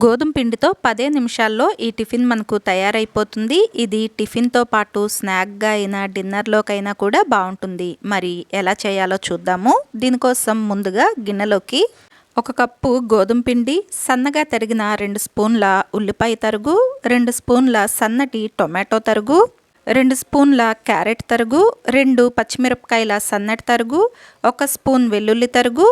గోధుమ పిండితో 10 నిమిషాల్లో ఈ టిఫిన్ మనకు తయారైపోతుంది. ఇది టిఫిన్‌తో పాటు స్నాక్‌గా అయినా, డిన్నర్‌లోకైనా కూడా బావుంటుంది. మరి ఎలా చేయాలో చూద్దాము. దీనికోసం ముందుగా గిన్నెలోకి 1 కప్పు గోధుమ పిండి, సన్నగా తరిగిన 2 స్పూన్ల ఉల్లిపాయ తరుగు, 2 స్పూన్ల సన్నటి టొమాటో తరుగు, 2 స్పూన్ల క్యారెట్ తరుగు, 2 పచ్చిమిరపకాయల సన్నటి తరుగు, 1 స్పూన్ వెల్లుల్లి తరుగు,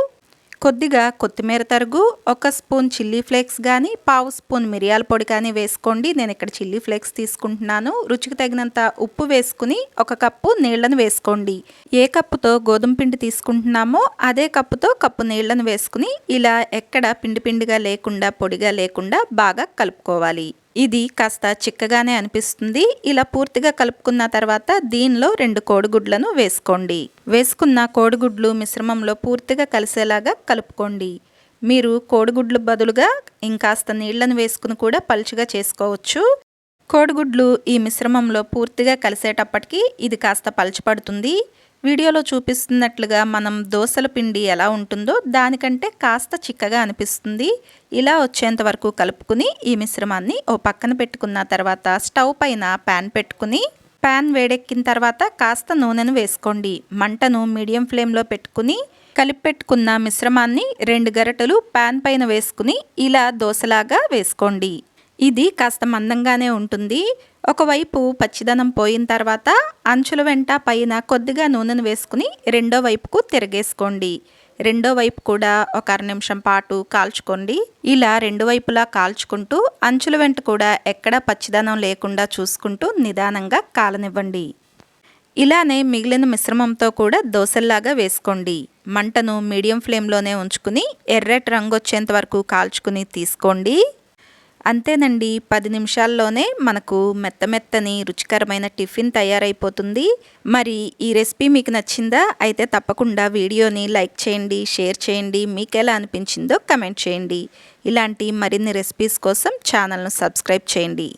కొద్దిగా కొత్తిమీర తరుగు, 1 స్పూన్ చిల్లీ ఫ్లేక్స్ కానీ, పావు స్పూన్ మిరియాల పొడి కానీ వేసుకోండి. నేను ఇక్కడ చిల్లీ ఫ్లేక్స్ తీసుకుంటున్నాను. రుచికి తగినంత ఉప్పు వేసుకుని 1 కప్పు నీళ్లను వేసుకోండి. ఏ కప్పుతో గోధుమ పిండి తీసుకుంటున్నామో అదే కప్పుతో కప్పు నీళ్లను వేసుకుని ఇలా ఎక్కడ పిండి పిండిగా లేకుండా, పొడిగా లేకుండా బాగా కలుపుకోవాలి. ఇది కాస్త చిక్కగానే అనిపిస్తుంది. ఇలా పూర్తిగా కలుపుకున్న తర్వాత దీనిలో 2 కోడిగుడ్లను వేసుకోండి. వేసుకున్న కోడిగుడ్లు మిశ్రమంలో పూర్తిగా కలిసేలాగా కలుపుకోండి. మీరు కోడిగుడ్లు బదులుగా ఇంకాస్త నీళ్లను వేసుకుని కూడా పలుచగా చేసుకోవచ్చు. కోడిగుడ్లు ఈ మిశ్రమంలో పూర్తిగా కలిసేటప్పటికి ఇది కాస్త పలచపడుతుంది. వీడియోలో చూపిస్తున్నట్లుగా మనం దోసల పిండి ఎలా ఉంటుందో దానికంటే కాస్త చిక్కగా అనిపిస్తుంది. ఇలా వచ్చేంత వరకు కలుపుకుని ఈ మిశ్రమాన్ని ఓ పక్కన పెట్టుకున్న తర్వాత స్టవ్ పైన ప్యాన్ పెట్టుకుని ప్యాన్ వేడెక్కిన తర్వాత కాస్త నూనెను వేసుకోండి. మంటను మీడియం ఫ్లేమ్లో పెట్టుకుని కలిపి పెట్టుకున్న మిశ్రమాన్ని 2 గరిటెలు ప్యాన్ పైన వేసుకుని ఇలా దోసలాగా వేసుకోండి. ఇది కాస్త మందంగానే ఉంటుంది. ఒకవైపు పచ్చిదనం పోయిన తర్వాత అంచుల వెంట పైన కొద్దిగా నూనెను వేసుకుని రెండో వైపుకు తిరగేసుకోండి. రెండో వైపు కూడా ఒక 1/2 నిమిషం పాటు కాల్చుకోండి. ఇలా 2 వైపులా కాల్చుకుంటూ అంచుల వెంట కూడా ఎక్కడా పచ్చిదనం లేకుండా చూసుకుంటూ నిదానంగా కాలనివ్వండి. ఇలానే మిగిలిన మిశ్రమంతో కూడా దోసల్లాగా వేసుకోండి. మంటను మీడియం ఫ్లేమ్లోనే ఉంచుకుని ఎర్రటి రంగు వచ్చేంత వరకు కాల్చుకుని తీసుకోండి. అంతేనండి, 10 నిమిషాల్లోనే మనకు మెత్తని రుచికరమైన టిఫిన్ తయారైపోతుంది. మరి ఈ రెసిపీ మీకు నచ్చిందా? అయితే తప్పకుండా వీడియోని లైక్ చేయండి, షేర్ చేయండి. మీకు ఎలా అనిపించిందో కమెంట్ చేయండి. ఇలాంటి మరిన్ని రెసిపీస్ కోసం ఛానల్ను సబ్స్క్రైబ్ చేయండి.